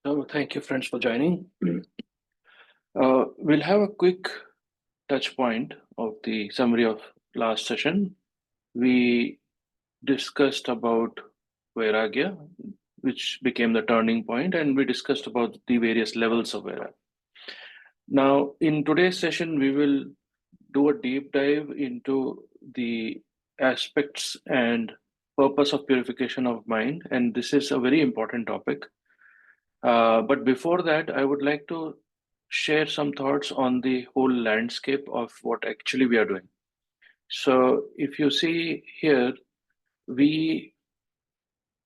So thank you, friends, for joining. We'll have a quick touch point of the summary of last session. We discussed about Vairagya, which became the turning point, and we discussed about the various levels of Vairagya. Now, in today's session, we will do a deep dive into the aspects and purpose of purification of mind, and this is a very important topic. But before that, I would like to share some thoughts on the whole landscape of what actually we are doing. So, if you see here, we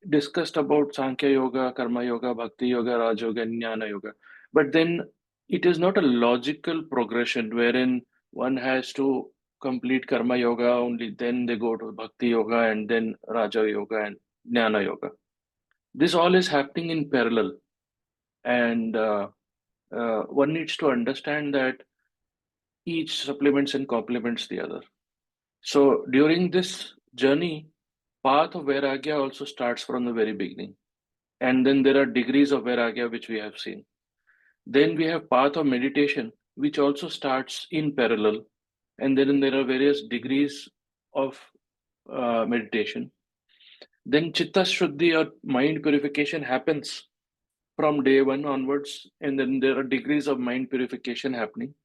discussed about Sankhya Yoga, Karma Yoga, Bhakti Yoga, Raj Yoga, and Jnana Yoga. But then it is not a logical progression wherein one has to complete Karma Yoga, only then they go to Bhakti Yoga, and then Raja Yoga and Jnana Yoga. This all is happening in parallel. And one needs to understand that each supplements and complements the other. So during this journey, path of Vairagya also starts from the very beginning. And then there are degrees of Vairagya, which we have seen. Then we have path of meditation, which also starts in parallel. And then there are various degrees of meditation. Then Chitta Shuddhi or mind purification happens from day one onwards. And then there are degrees of mind purification happening.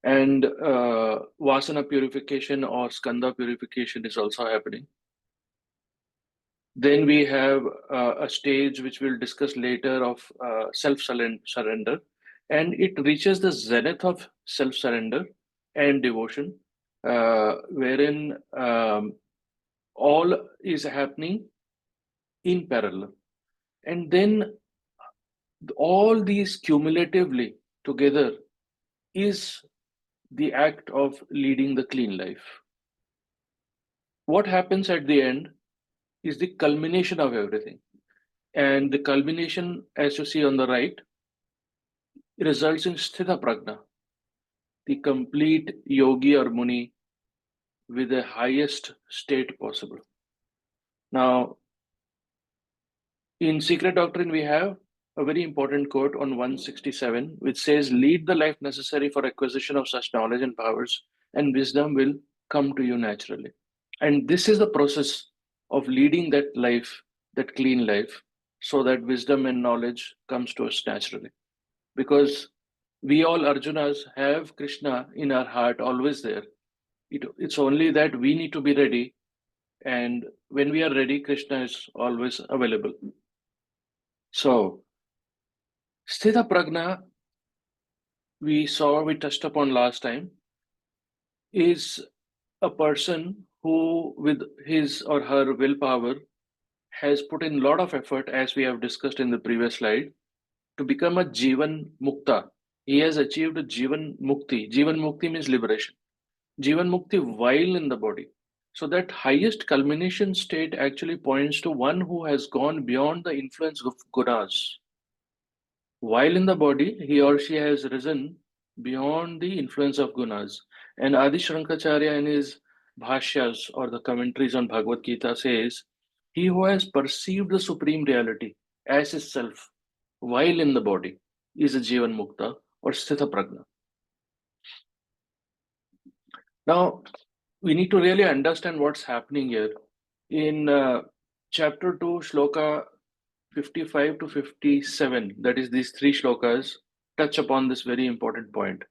And Vasana purification or Skandha purification is also happening. Then we have a stage which we'll discuss later of self-surrender, and it reaches the zenith of self-surrender and devotion, wherein all is happening in parallel. And then all these cumulatively together is the act of leading the clean life. What happens at the end is the culmination of everything. And the culmination, as you see on the right, results in Sthita Prajna, the complete yogi or muni with the highest state possible. Now, in Secret Doctrine, we have a very important quote on 167, which says, "Lead the life necessary for acquisition of such knowledge and powers, and wisdom will come to you naturally." And this is the process of leading that life, that clean life, so that wisdom and knowledge comes to us naturally. Because we all Arjunas have Krishna in our heart, always there. It's only that we need to be ready, and when we are ready, Krishna is always available. So, Sthita Prajna, we touched upon last time, is a person who, with his or her willpower, has put in a lot of effort, as we have discussed in the previous slide, to become a Jivan Mukta. He has achieved a Jivan Mukti. Jivan Mukti means liberation. Jivan Mukti while in the body. So that highest culmination state actually points to one who has gone beyond the influence of gunas. While in the body, he or she has risen beyond the influence of gunas. And Adi Shankacharya in his bhashyas or the commentaries on Bhagavad Gita says, he who has perceived the supreme reality as his self while in the body is a Jivan Mukta or Sthita Prajna. Now, we need to really understand what's happening here. In chapter 2, shloka 55 to 57, that is, these three shlokas touch upon this very important point.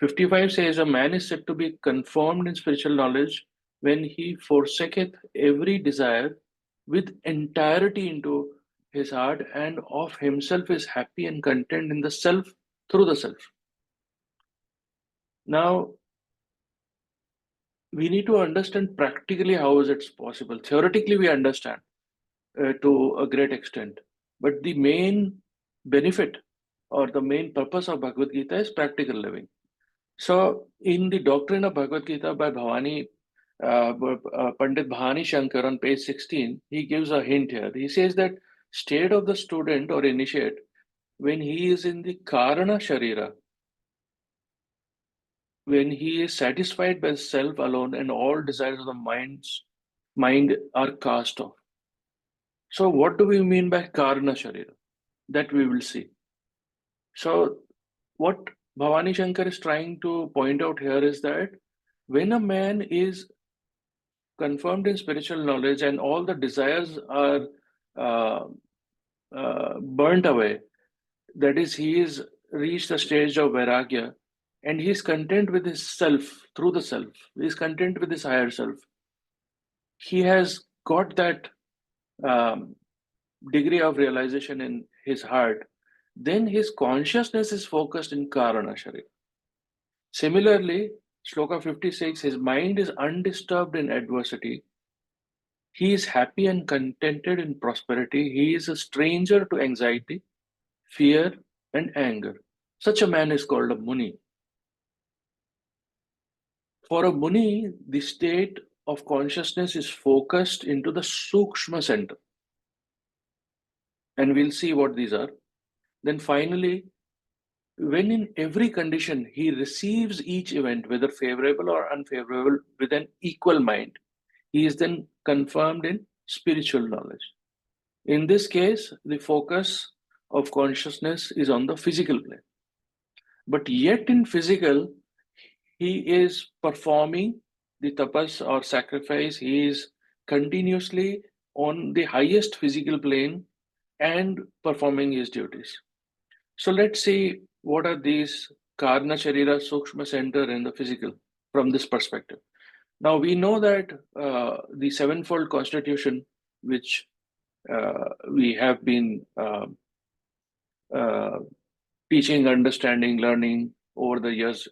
55 says, "A man is said to be confirmed in spiritual knowledge when he forsaketh every desire with entirety into his heart, and of himself is happy and content in the self through the self." Now, we need to understand practically how is it possible. Theoretically, we understand to a great extent, but the main benefit or the main purpose of Bhagavad Gita is practical living. So, in the doctrine of Bhagavad Gita by Pandit Bhavani Shankar on page 16, he gives a hint here. He says that state of the student or initiate when he is in the Karana Sharira, when he is satisfied by self alone and all desires of the mind are cast off. So, what do we mean by Karana Sharira? that we will see. So what Bhavani Shankar is trying to point out here is that when a man is confirmed in spiritual knowledge and all the desires are uh, burnt away, that is, he is reached the stage of vairagya and he is content with his self, through the self, he is content with his higher self. He has got that um, degree of realization in his heart, then his consciousness is focused in Karana Sharira. Similarly, Shloka 56, his mind is undisturbed in adversity. He is happy and contented in prosperity. He is a stranger to anxiety, fear, and anger. Such a man is called a Muni. For a Muni, the state of consciousness is focused into the Sukshma center. And we'll see what these are. Then finally, when in every condition he receives each event, whether favorable or unfavorable, with an equal mind, he is then confirmed in spiritual knowledge. In this case, the focus of consciousness is on the physical plane. But yet in physical, he is performing the tapas or sacrifice. He is continuously on the highest physical plane and performing his duties. So let's see what are these Karna Sharira Sukshma Center and the physical from this perspective. Now we know that the sevenfold constitution, which we have been teaching, understanding, learning over the years,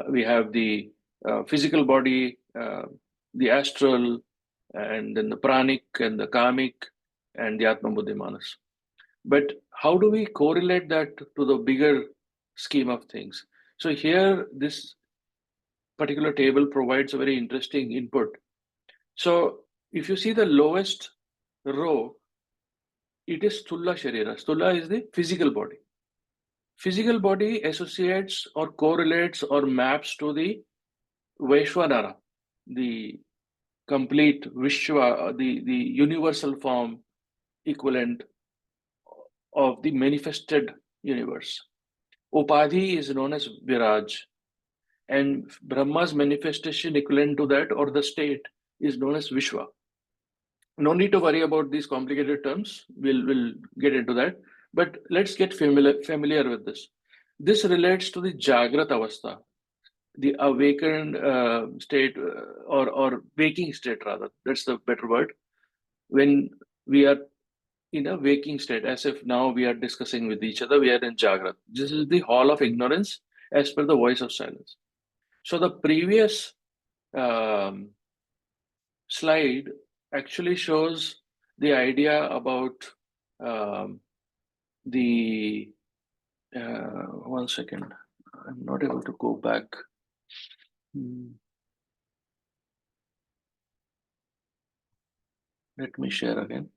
we have the physical body, the astral, and then the pranic and the kamic, and the Atma Buddhi Manas. But how do we correlate that to the bigger scheme of things? So here, this particular table provides a very interesting input. So if you see the lowest row, it is Stula Sharira. Stula is the physical body. Physical body associates or correlates or maps to the Vaishwanara, the complete Vishwa, the universal form equivalent of the manifested universe. Upadhi is known as Viraj, and Brahma's manifestation equivalent to that or the state is known as Vishwa. No need to worry about these complicated terms. We'll get into that. But let's get familiar with this. This relates to the Jagrat Avastha, the awakened state or waking state rather. That's the better word. When we are in a waking state, as if now we are discussing with each other, we are in Jagrat. This is the hall of ignorance as per the voice of silence. So the previous slide actually shows the idea about the one second, I'm not able to go back. Let me share again.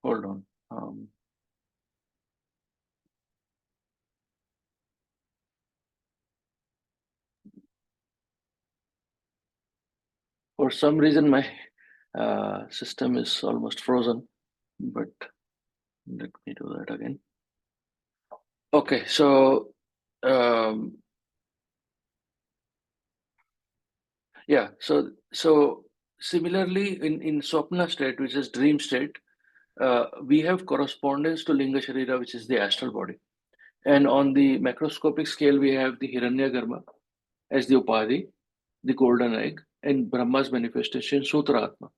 Hold on. For some reason, my system is almost frozen, but let me do that again. Okay, so yeah, so similarly in Swapna state, which is dream state, we have correspondence to Linga Sharira, which is the astral body. And on the macroscopic scale, we have the Hiranyagarbha as the Upadhi, the golden egg, and Brahma's manifestation, Sutratma.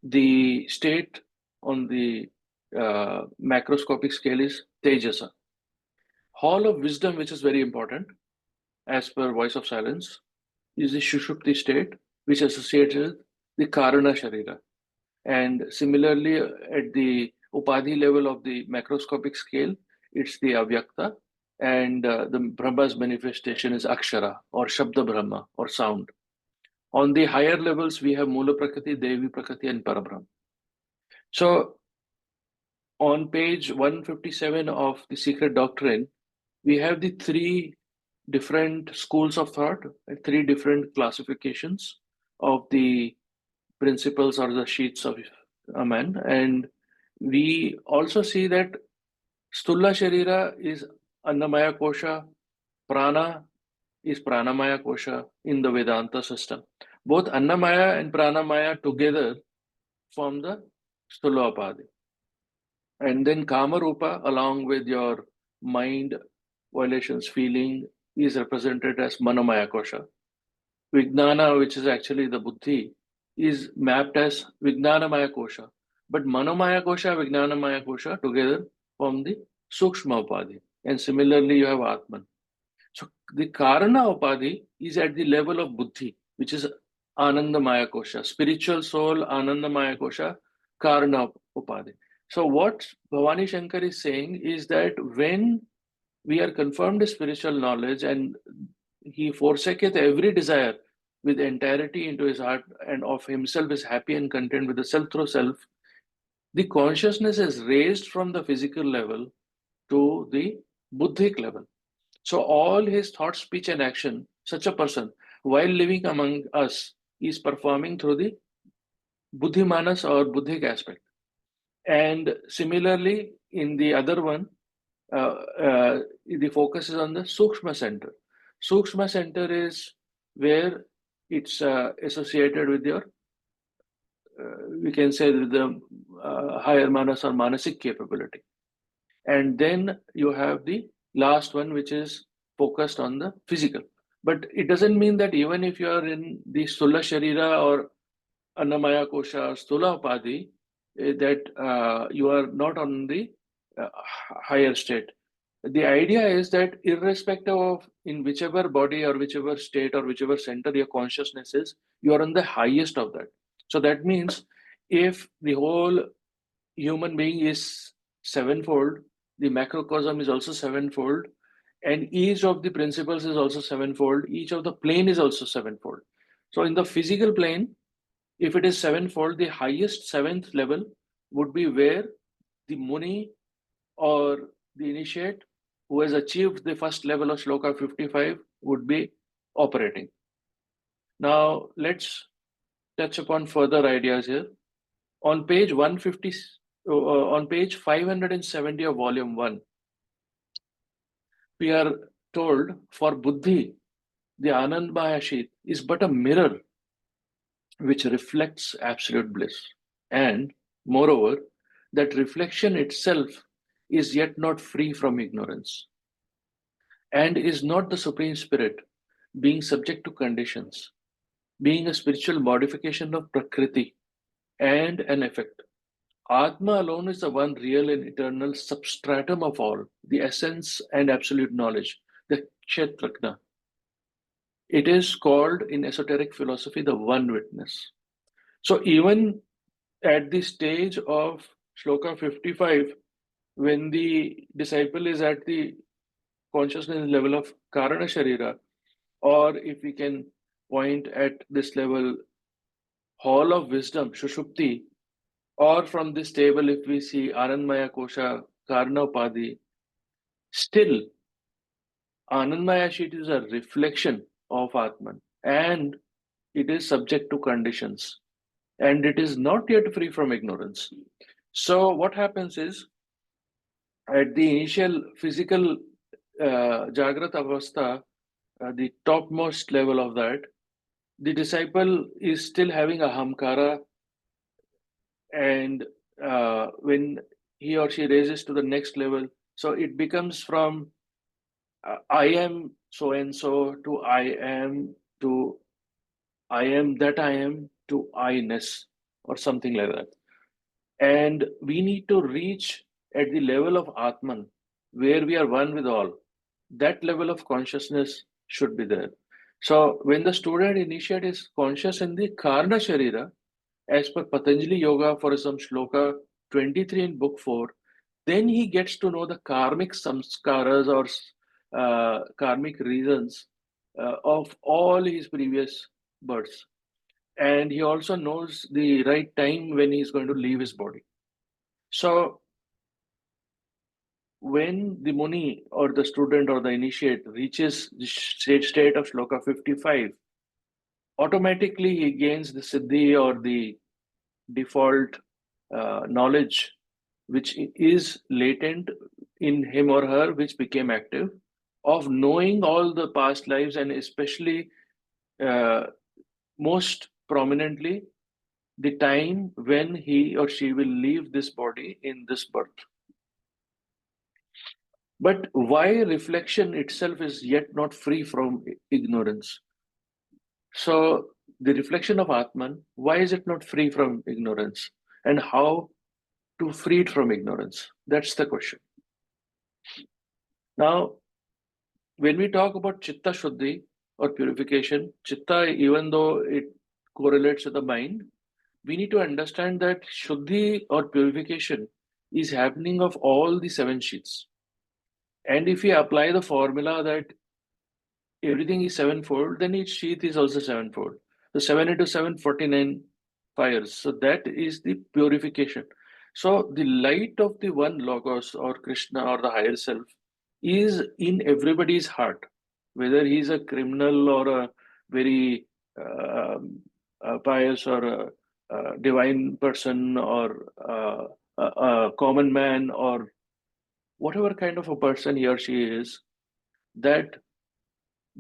The state on the macroscopic scale is Tejasa. Hall of wisdom, which is very important, as per voice of silence, is the Shushupti state, which associates with the Karana Sharira. And similarly, at the Upadhi level of the macroscopic scale, it's the Avyakta. and the Brahma's manifestation is Akshara or Shabda Brahma or sound. On the higher levels, we have Mula Prakriti, Devi Prakriti, and Parabrahma. So on page 157 of the Secret Doctrine, we have the three different schools of thought, three different classifications of the principles or the sheets of a man. And we also see that Stula Sharira is Annamaya Kosha, Prana is Pranamaya Kosha in the Vedanta system. Both Annamaya and Pranamaya together form the Stula Upadhi. And then Kama Rupa, along with your mind, violations, feeling, is represented as Manomaya Kosha. Vijnana, which is actually the Buddhi, is mapped as Vijnanamaya Kosha. But Manomaya Kosha, Vijnanamaya Kosha together form the Sukshma Upadhi. And similarly, you have Atman. So the Karana Upadhi is at the level of Buddhi, which is Anandamaya Kosha. Spiritual soul, Anandamaya Kosha, Karana Upadhi. So what Bhavani Shankar is saying is that when we are confirmed with spiritual knowledge and he forsaketh every desire with entirety into his heart and of himself is happy and content with the self through self, the consciousness is raised from the physical level to the buddhic level. So all his thought, speech, and action, such a person, while living among us, is performing through the buddhimanas or buddhic aspect. And similarly, in the other one, the focus is on the Sukshma center. Sukshma center is where it's associated with your, we can say, with the higher manas or manasic capability. And then you have the last one, which is focused on the physical. But it doesn't mean that even if you are in the Stula Sharira or Annamaya Kosha or Stula Upadhi, that you are not on the higher state. The idea is that irrespective of in whichever body or whichever state or whichever center your consciousness is, you are on the highest of that. So that means if the whole human being is sevenfold, the macrocosm is also sevenfold, and each of the principles is also sevenfold, each of the plane is also sevenfold. So in the physical plane, if it is sevenfold, the highest seventh level would be where the Muni or the initiate who has achieved the first level of Shloka 55 would be operating. Now let's touch upon further ideas here. On page 150, on page 570 of volume 1, we are told for Buddhi, the Anandmaya sheath is but a mirror which reflects absolute bliss. And moreover, that reflection itself is yet not free from ignorance and is not the Supreme Spirit, being subject to conditions, being a spiritual modification of Prakriti and an effect. Atma alone is the one real and eternal substratum of all, the essence and absolute knowledge, the Kshetrajna. It is called in esoteric philosophy the one witness. So even at the stage of Shloka 55, when the disciple is at the consciousness level of Karana Sharira, or if we can point at this level, Hall of Wisdom, Shushupti, or from this table, if we see Anandmaya Kosha, Karna Upadhi, still Anandmaya sheet is a reflection of Atman and it is subject to conditions and it is not yet free from ignorance. So what happens is at the initial physical Jagrat Avastha, the topmost level of that, the disciple is still having a hamkara, and when he or she raises to the next level, so it becomes from I am so and so to I am to I am that I am to I-ness or something like that. And we need to reach at the level of Atman, where we are one with all. That level of consciousness should be there. So when the student initiate is conscious in the Karna Sharira, as per Patanjali Yoga for some shloka 23 in book 4, then he gets to know the karmic samskaras or karmic reasons of all his previous births. And he also knows the right time when he's going to leave his body. So when the Muni or the student or the initiate reaches the state of Shloka 55, automatically he gains the Siddhi or the default knowledge which is latent in him or her, which became active, of knowing all the past lives, and especially uh, most prominently the time when he or she will leave this body in this birth. But why reflection itself is yet not free from ignorance? So the reflection of Atman, why is it not free from ignorance? And how to free it from ignorance? That's the question. Now, when we talk about Chitta Shuddhi or purification, Chitta, even though it correlates with the mind, we need to understand that Shuddhi or purification is happening of all the seven sheets. And if we apply the formula that everything is sevenfold, then each sheath is also sevenfold. So 7 into 7, 49 fires. So that is the purification. So the light of the one Logos or Krishna or the higher self is in everybody's heart, whether he's a criminal or a very pious or a divine person or a common man or whatever kind of a person he or she is, that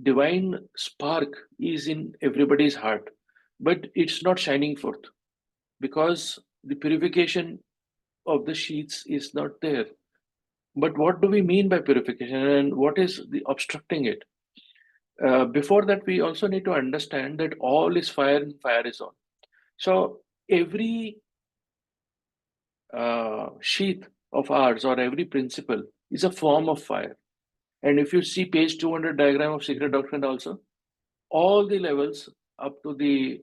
divine spark is in everybody's heart, but it's not shining forth because the purification of the sheets is not there. But what do we mean by purification and what is the obstructing it? Before that, we also need to understand that all is fire and fire is all. So every sheath of ours or every principle is a form of fire. And if you see page 200 diagram of Secret Doctrine also, all the levels up to the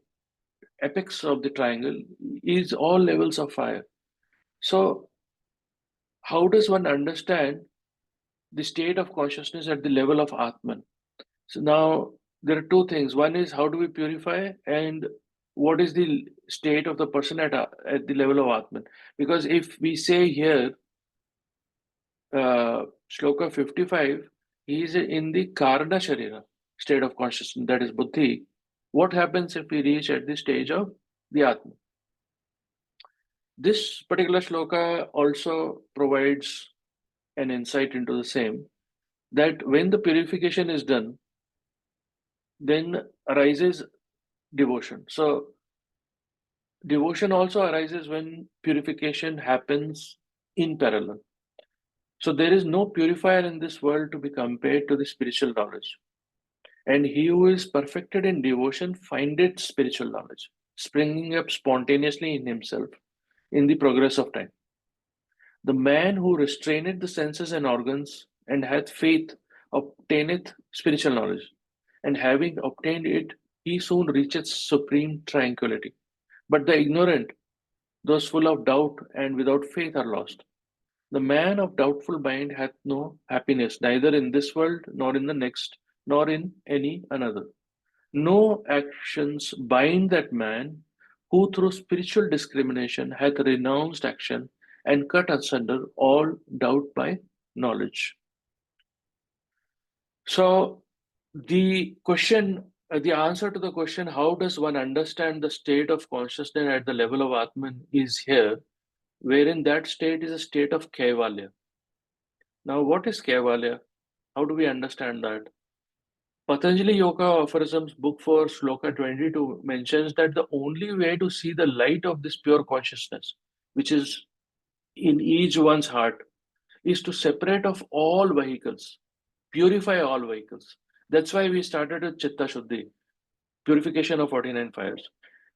apex of the triangle is all levels of fire. So how does one understand the state of consciousness at the level of Atman? So now there are two things. One is how do we purify, and what is the state of the person at the level of Atman? Because if we say here, Shloka 55, he is in the Karna Sharira state of consciousness, that is Buddhi. What happens if we reach at the stage of the Atman? This particular shloka also provides an insight into the same, that when the purification is done, then arises devotion. So devotion also arises when purification happens in parallel. So there is no purifier in this world to be compared to the spiritual knowledge. And he who is perfected in devotion findeth spiritual knowledge, springing up spontaneously in himself in the progress of time. The man who restraineth the senses and organs and hath faith obtaineth spiritual knowledge, and having obtained it, he soon reacheth supreme tranquility. But the ignorant, those full of doubt and without faith, are lost. The man of doubtful mind hath no happiness, neither in this world, nor in the next, nor in any another. No actions bind that man who through spiritual discrimination hath renounced action and cut asunder all doubt by knowledge. So the answer to the question, how does one understand the state of consciousness at the level of Atman, is here, wherein that state is a state of Kaivalya. Now, what is Kaivalya? How do we understand that? Patanjali Yoga Aphorisms, Book 4, Shloka 22, mentions that the only way to see the light of this pure consciousness, which is in each one's heart, is to separate off all vehicles, purify all vehicles. That's why we started with Chitta Shuddhi, purification of 49 fires,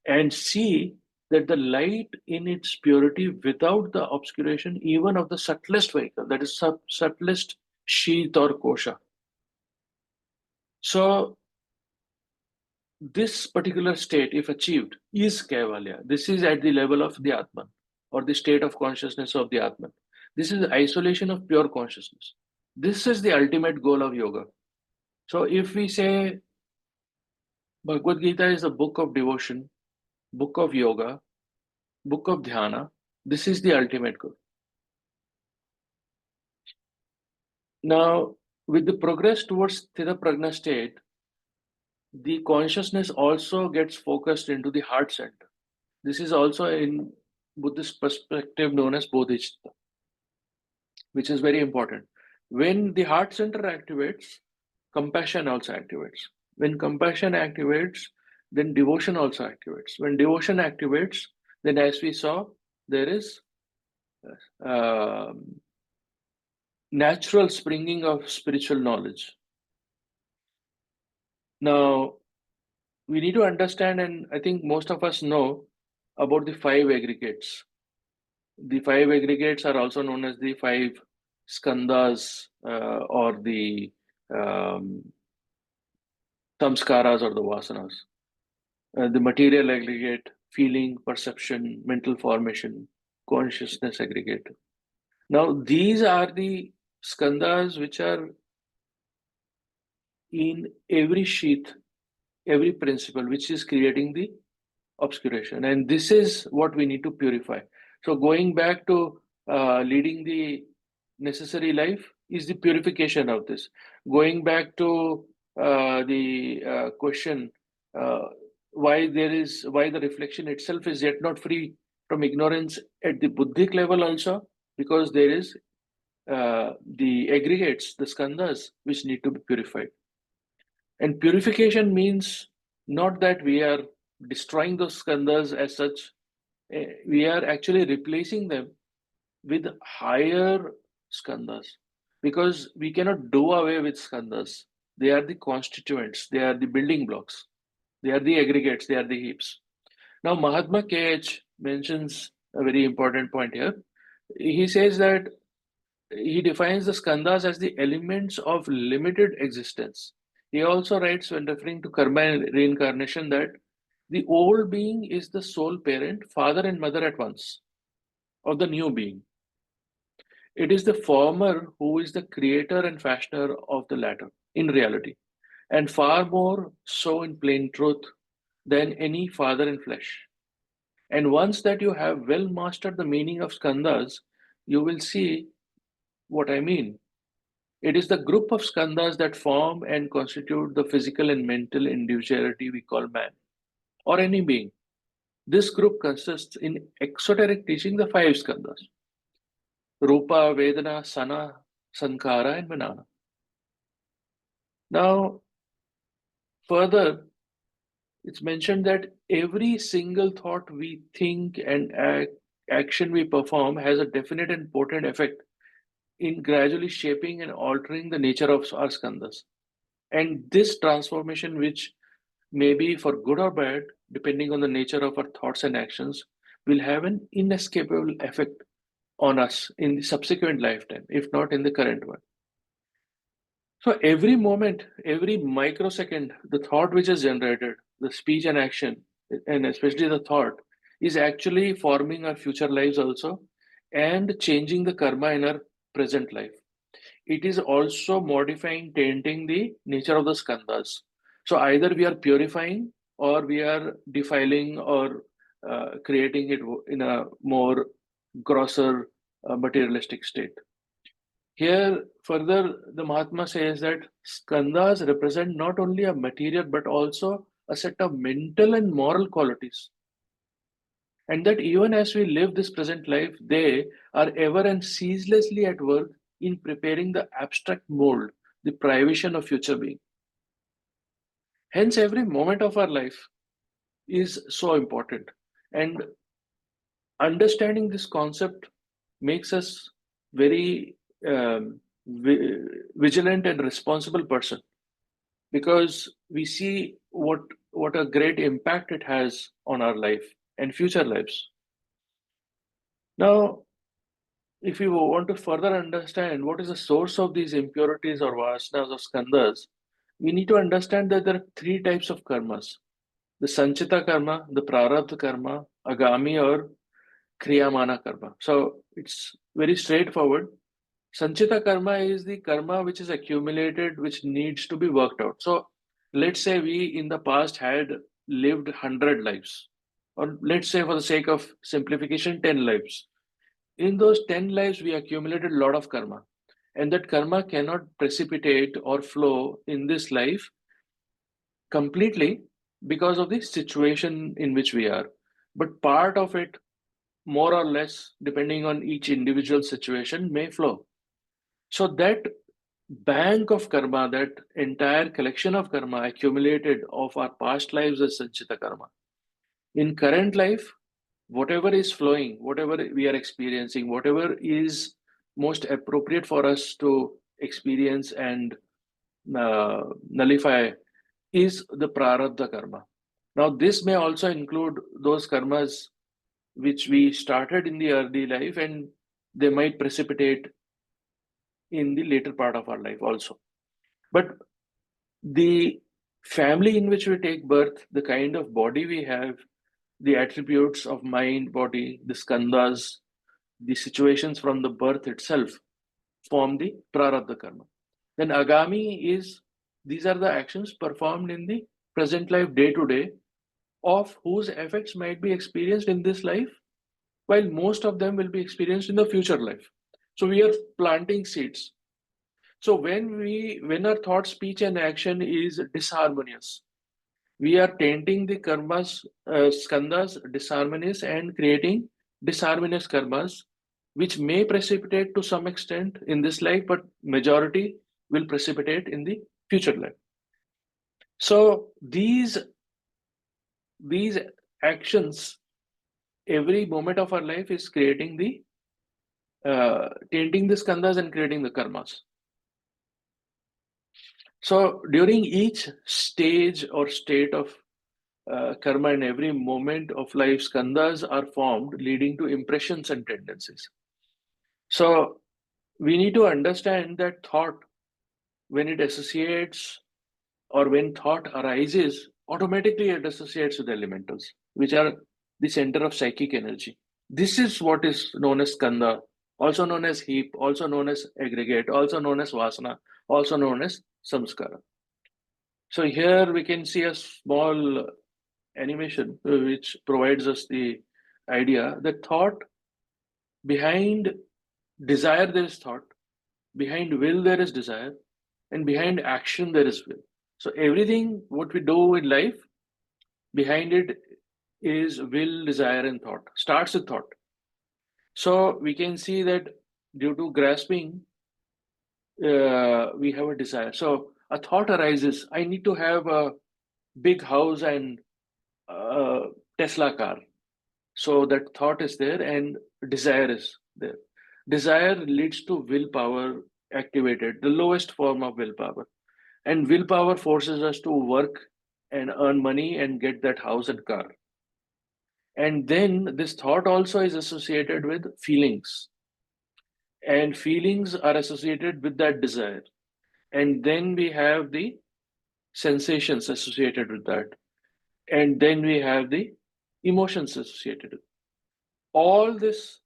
and see that the light in its purity without the obscuration even of the subtlest vehicle, that is subtlest sheath or kosha. So this particular state, if achieved, is Kaivalya. This is at the level of the Atman or the state of consciousness of the Atman. This is isolation of pure consciousness. This is the ultimate goal of yoga. So if we say Bhagavad Gita is a book of devotion, book of yoga, book of dhyana, this is the ultimate goal. Now, with the progress towards Sthita Prajna state, the consciousness also gets focused into the heart center. This is also in Buddhist perspective known as bodhicitta, which is very important. When the heart center activates, compassion also activates. When compassion activates, then devotion also activates. When devotion activates, then as we saw, there is natural springing of spiritual knowledge. Now, we need to understand, and I think most of us know about the five aggregates. The five aggregates are also known as the five skandhas or the samskaras or the vasanas. The material aggregate, feeling, perception, mental formation, consciousness aggregate. Now, these are the skandhas which are in every sheath, every principle, which is creating the obscuration. And this is what we need to purify. So going back to leading the necessary life is the purification of this. Going back to the question why the reflection itself is yet not free from ignorance at the Buddhic level also, because there is the aggregates, the skandhas, which need to be purified. And purification means not that we are destroying those skandhas as such. We are actually replacing them with higher skandhas, because we cannot do away with skandhas. They are the constituents, they are the building blocks, they are the aggregates, they are the heaps. Now, Mahatma KH mentions a very important point here. He says that he defines the skandhas as the elements of limited existence. He also writes, when referring to karma and reincarnation, that the old being is the sole parent, father and mother at once, of the new being. It is the former who is the creator and fashioner of the latter, in reality, and far more so in plain truth than any father in flesh. And once that you have well mastered the meaning of skandhas, you will see what I mean. It is the group of skandhas that form and constitute the physical and mental individuality we call man, or any being. This group consists in exoteric teaching the five skandhas: Rupa, Vedana, Sana, Sankara, and Manana. Now, further, it's mentioned that every single thought we think and action we perform has a definite and potent effect in gradually shaping and altering the nature of our skandhas. And this transformation, which may be for good or bad, depending on the nature of our thoughts and actions, will have an inescapable effect on us in the subsequent lifetime, if not in the current one. So every moment, every microsecond, the thought which is generated, the speech and action, and especially the thought, is actually forming our future lives also and changing the karma in our present life. It is also modifying, tainting the nature of the skandhas. So either we are purifying or we are defiling or creating it in a more grosser materialistic state. Here, further, the Mahatma says that skandhas represent not only a material but also a set of mental and moral qualities. And that even as we live this present life, they are ever and ceaselessly at work in preparing the abstract mold, the privation of future being. Hence, every moment of our life is so important. And understanding this concept makes us very vigilant and responsible person, because we see what a great impact it has on our life and future lives. Now, if you want to further understand what is the source of these impurities or vasanas or skandhas, we need to understand that there are three types of karmas: the sanchita karma, the prarabdha karma, agami, or kriyamana karma. So it's very straightforward. Sanchita karma is the karma which is accumulated, which needs to be worked out. So let's say we in the past had lived 100 lives, or let's say for the sake of simplification, 10 lives. In those 10 lives, we accumulated a lot of karma. And that karma cannot precipitate or flow in this life completely because of the situation in which we are. But part of it, more or less, depending on each individual situation, may flow. So that bank of karma, that entire collection of karma accumulated of our past lives is Sanchita karma. In current life, whatever is flowing, whatever we are experiencing, whatever is most appropriate for us to experience and nullify is the prarabdha karma. Now, this may also include those karmas which we started in the early life and they might precipitate in the later part of our life also. But the family in which we take birth, the kind of body we have, the attributes of mind, body, the skandhas, the situations from the birth itself form the prarabdha karma. Then agami is, these are the actions performed in the present life day to day, of whose effects might be experienced in this life, while most of them will be experienced in the future life. So we are planting seeds. So when our thought, speech, and action is disharmonious, we are tainting the karmas, skandhas, disharmonious, and creating disharmonious karmas, which may precipitate to some extent in this life, but majority will precipitate in the future life. So these actions, every moment of our life is creating the tainting the skandhas and creating the karmas. So during each stage or state of karma, in every moment of life, skandhas are formed, leading to impressions and tendencies. So we need to understand that thought, when it associates or when thought arises, automatically it associates with elementals, which are the center of psychic energy. This is what is known as skandha, also known as heap, also known as aggregate, also known as vasana, also known as samskara. So here we can see a small animation which provides us the idea that thought, behind desire there is thought, behind will there is desire, and behind action there is will. So everything what we do in life, behind it is will, desire, and thought. Starts with thought. So we can see that due to grasping, we have a desire. So a thought arises, I need to have a big house and a Tesla car. So that thought is there and desire is there. Desire leads to willpower activated, the lowest form of willpower. And willpower forces us to work and earn money and get that house and car. And then this thought also is associated with feelings. And feelings are associated with that desire. And then we have the sensations associated with that. And then we have the emotions associated with it. All this,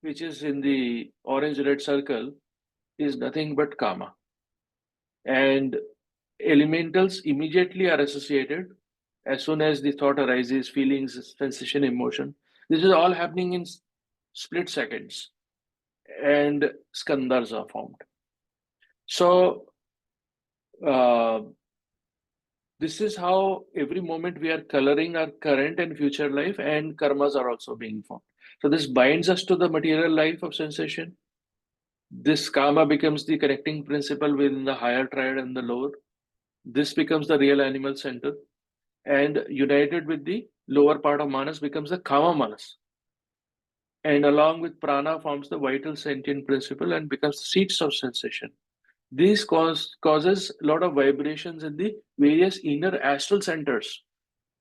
which is in the orange red circle, is nothing but karma. And elementals immediately are associated as soon as the thought arises, feelings, sensation, emotion. This is all happening in split seconds, and skandhas are formed. So uh, this is how every moment we are coloring our current and future life, and karmas are also being formed. So this binds us to the material life of sensation. This karma becomes the connecting principle within the higher triad and the lower. This becomes the real animal center, and united with the lower part of manas becomes the kama manas. And along with prana forms the vital sentient principle and becomes the seats of sensation. This causes a lot of vibrations in the various inner astral centers.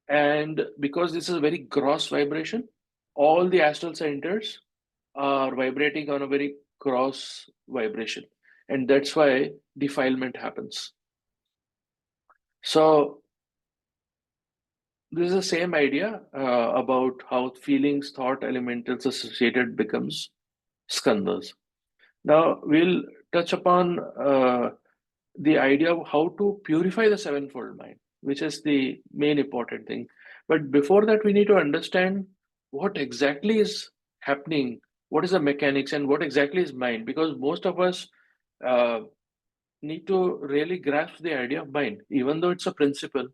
And because this is a very gross vibration, all the astral centers are vibrating on a very gross vibration. And that's why defilement happens. So this is the same idea about how feelings, thought, elementals associated becomes skandhas. Now we'll touch upon the idea of how to purify the sevenfold mind, which is the main important thing. But before that, we need to understand what exactly is happening, what is the mechanics, and what exactly is mind, because most of us uh, need to really grasp the idea of mind, even though it's a principle,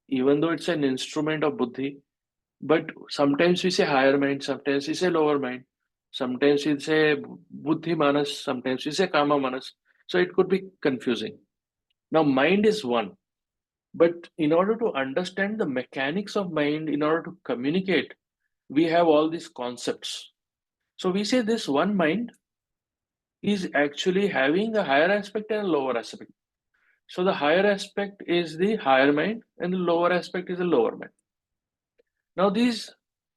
even though it's an instrument of buddhi. But sometimes we say higher mind, sometimes we say lower mind, sometimes we say buddhi manas, sometimes we say kama manas. So it could be confusing. Now, mind is one, but in order to understand the mechanics of mind, in order to communicate, we have all these concepts. So we say this one mind is actually having a higher aspect and a lower aspect. So the higher aspect is the higher mind, and the lower aspect is the lower mind. Now, these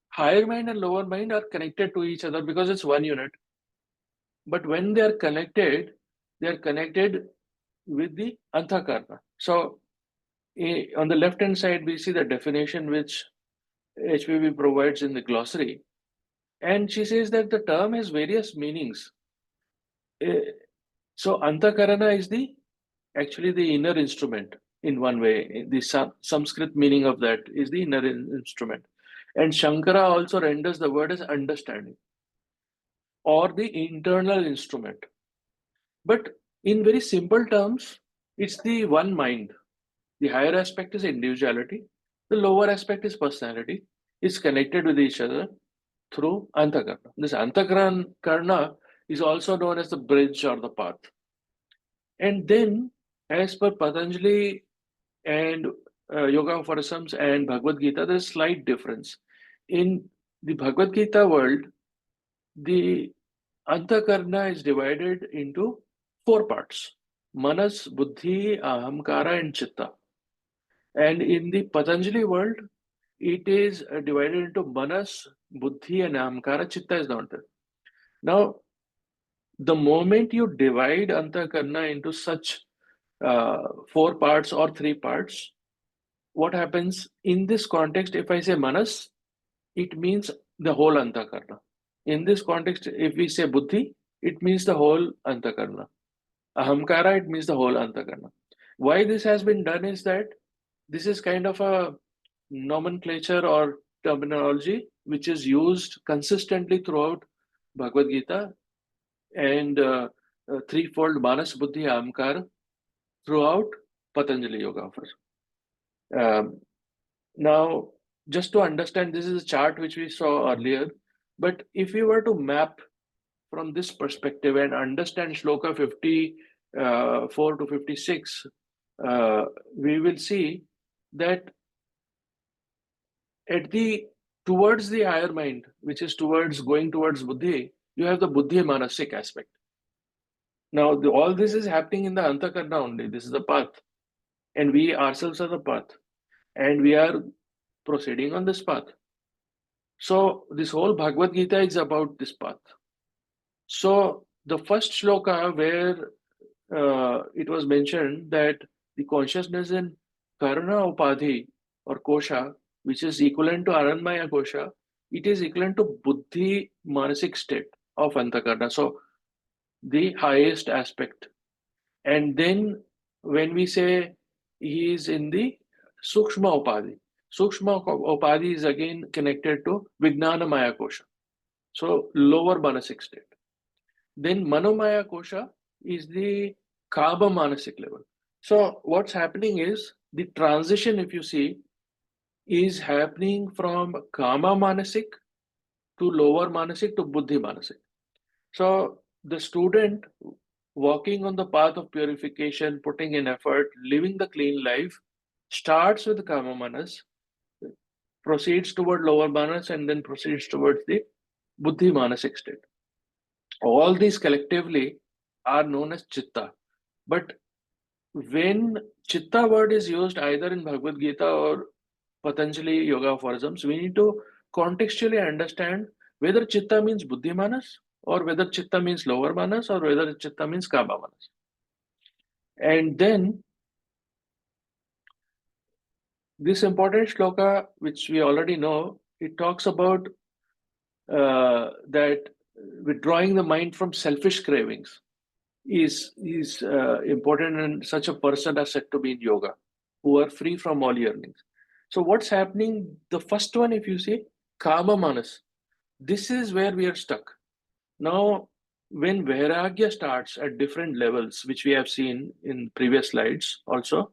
higher mind and lower mind are connected to each other because it's one unit. But when they are connected with the anthakarna. So on the left hand side, we see the definition which HPV provides in the glossary. And she says that the term has various meanings. Eh, So Antakarana is the actually the inner instrument in one way. The Sanskrit meaning of that is the inner instrument. And Shankara also renders the word as understanding or the internal instrument. But in very simple terms, it's the one mind. The higher aspect is individuality, the lower aspect is personality. It's connected with each other through Antakarna. This Antakarna is also known as the bridge or the path. And then, as per Patanjali and Yoga of Arsams and Bhagavad Gita, there's a slight difference. In the Bhagavad Gita world, the Antakarna is divided into four parts: Manas, Buddhi, Ahamkara, and Chitta. And in the Patanjali world, it is divided into Manas, Buddhi, and Ahamkara. Chitta is not there. Now, the moment you divide Antakarna into such four parts or three parts, what happens in this context? If I say Manas, it means the whole Antakarna. In this context, if we say Buddhi, it means the whole Antakarna. Ahamkara, it means the whole Antakarna. Why this has been done is that this is kind of a nomenclature or terminology which is used consistently throughout Bhagavad Gita and threefold Manas, Buddhi, Ahamkara throughout Patanjali Yoga offers. Now, just to understand, this is a chart which we saw earlier, but if we were to map from this perspective and understand Shloka 54 to 56, we will see that at the towards the higher mind, which is towards going towards Buddhi, you have the Buddhi Manasik aspect. Now, all this is happening in the Antakarna only. This is the path. And we ourselves are the path. And we are proceeding on this path. So, this whole Bhagavad Gita is about this path. So, the first shloka where it was mentioned that the consciousness in Karna Upadhi or Kosha, which is equivalent to Anandmaya Kosha, it is equivalent to Buddhi Manasik state of Antakarna. So, the highest aspect. And then when we say he is in the Sukshma Upadhi, Sukshma Upadhi is again connected to Vijnana Maya Kosha. So lower Manasik state. Then Manomaya Kosha is the Kaba Manasik level. So what's happening is the transition, if you see, is happening from Kama Manasik to lower Manasik to Buddhi Manasik. So the student walking on the path of purification, putting in effort, living the clean life, starts with Kama Manas, proceeds toward lower Manas, and then proceeds towards the Buddhi Manasik state. All these collectively are known as Chitta. But when Chitta word is used either in Bhagavad Gita or Patanjali Yoga Phorisms, we need to contextually understand whether Chitta means Buddhi Manas or whether Chitta means lower Manas or whether Chitta means Kama Manas. And then this important shloka, which we already know, it talks about that withdrawing the mind from selfish cravings. is important, and such a person are said to be in yoga, who are free from all yearnings. So what's happening? The first one, if you see, kama manas, this is where we are stuck. Now, when vairagya starts at different levels, which we have seen in previous slides also,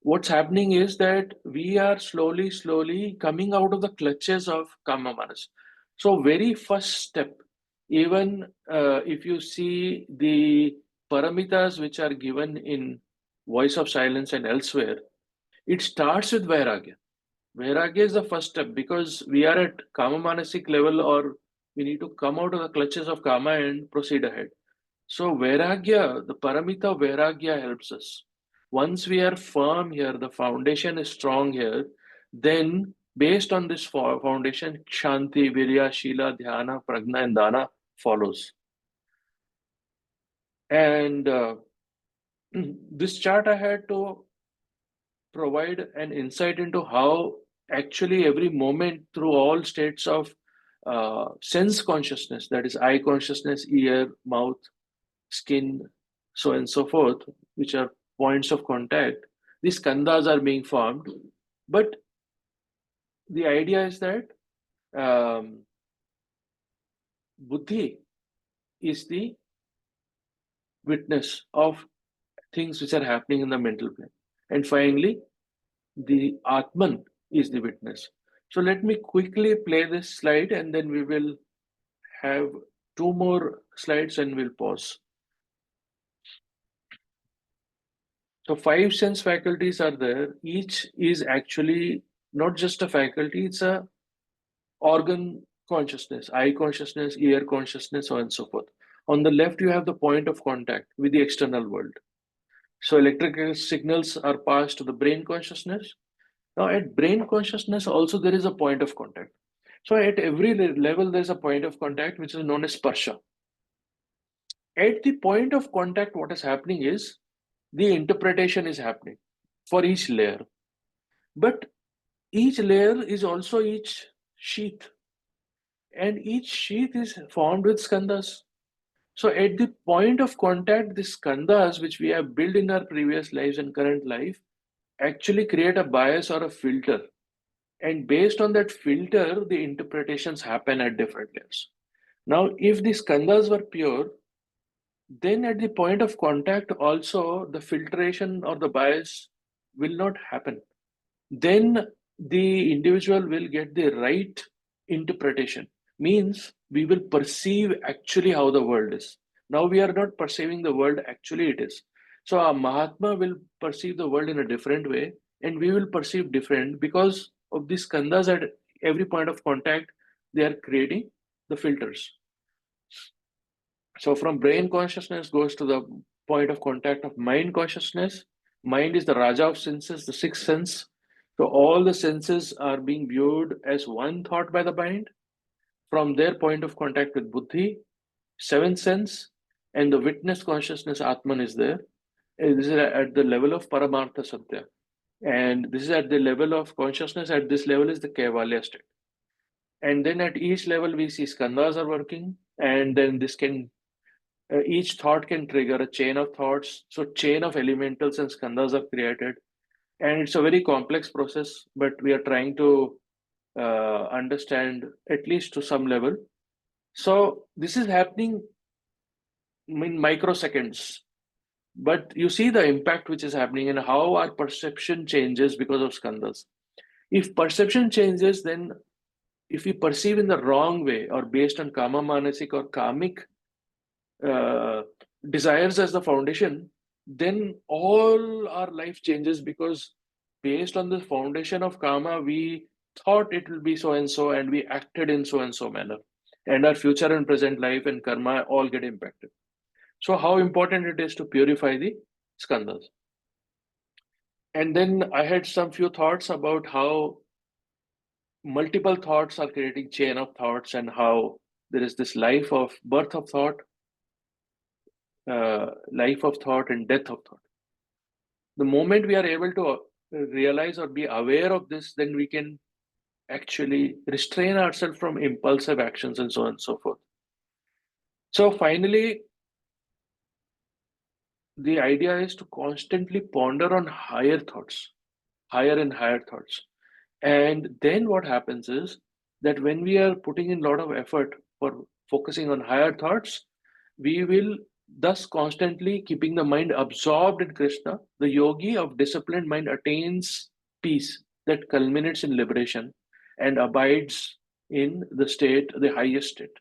what's happening is that we are slowly coming out of the clutches of kama manas. So very first step, even if you see the paramitas which are given in Voice of Silence and elsewhere, it starts with vairagya. Vairagya is the first step, because we are at kama manasic level, or we need to come out of the clutches of kama and proceed ahead. So Vairagya, the Paramita Vairagya helps us. Once we are firm here, the foundation is strong here, then based on this foundation, Shanti, Virya, Shila, Dhyana, Prajna, and Dana follows. And this chart I had to provide an insight into how actually every moment through all states of sense consciousness, that is eye consciousness, ear, mouth, skin, so and so forth, which are points of contact, these khandhas are being formed. But the idea is that buddhi is the witness of things which are happening in the mental plane. And finally, the Atman is the witness. So let me quickly play this slide, and then we will have two more slides and we'll pause. So 5 sense faculties are there. Each is actually not just a faculty, it's a organ consciousness, eye consciousness, ear consciousness, so on and so forth. On the left, you have the point of contact with the external world. So electrical signals are passed to the brain consciousness. Now at brain consciousness also there is a point of contact. So at every level there's a point of contact which is known as sparsha. At the point of contact, what is happening is the interpretation is happening for each layer. But each layer is also each sheath, and each sheath is formed with skandhas. So at the point of contact, the skandhas which we have built in our previous lives and current life actually create a bias or a filter. And based on that filter, the interpretations happen at different layers. Now, if the skandhas were pure, then at the point of contact also the filtration or the bias will not happen. Then the individual will get the right interpretation. Means we will perceive actually how the world is. Now we are not perceiving the world actually it is. So our Mahatma will perceive the world in a different way, and we will perceive different because of these skandhas at every point of contact. They are creating the filters. So from brain consciousness goes to the point of contact of mind consciousness. Mind is the Raja of senses, the sixth sense. So all the senses are being viewed as one thought by the mind. From their point of contact with buddhi, seventh sense, and the witness consciousness Atman is there. And this is at the level of Paramartha Satya. And this is at the level of consciousness. At this level is the Kaivalya state. And then at each level we see skandhas are working, and then this can each thought can trigger a chain of thoughts. So chain of elementals and skandhas are created, and it's a very complex process, but we are trying to understand at least to some level. So this is happening in microseconds, but you see the impact which is happening and how our perception changes because of skandhas. If perception changes, then if we perceive in the wrong way or based on kama manasic or karmic uh, desires as the foundation, then all our life changes, because based on the foundation of karma, we thought it will be so and so, and we acted in so and so manner, and our future and present life and karma all get impacted. So, how important it is to purify the skandhas. And then I had some few thoughts about how multiple thoughts are creating chain of thoughts, and how there is this life of birth of thought, life of thought, and death of thought. The moment we are able to realize or be aware of this, then we can actually restrain ourselves from impulsive actions and so on and so forth. So finally, the idea is to constantly ponder on higher thoughts, higher and higher thoughts. And then what happens is that when we are putting in a lot of effort for focusing on higher thoughts, we will thus constantly keeping the mind absorbed in Krishna. The yogi of disciplined mind attains peace that culminates in liberation and abides in the state, the highest state.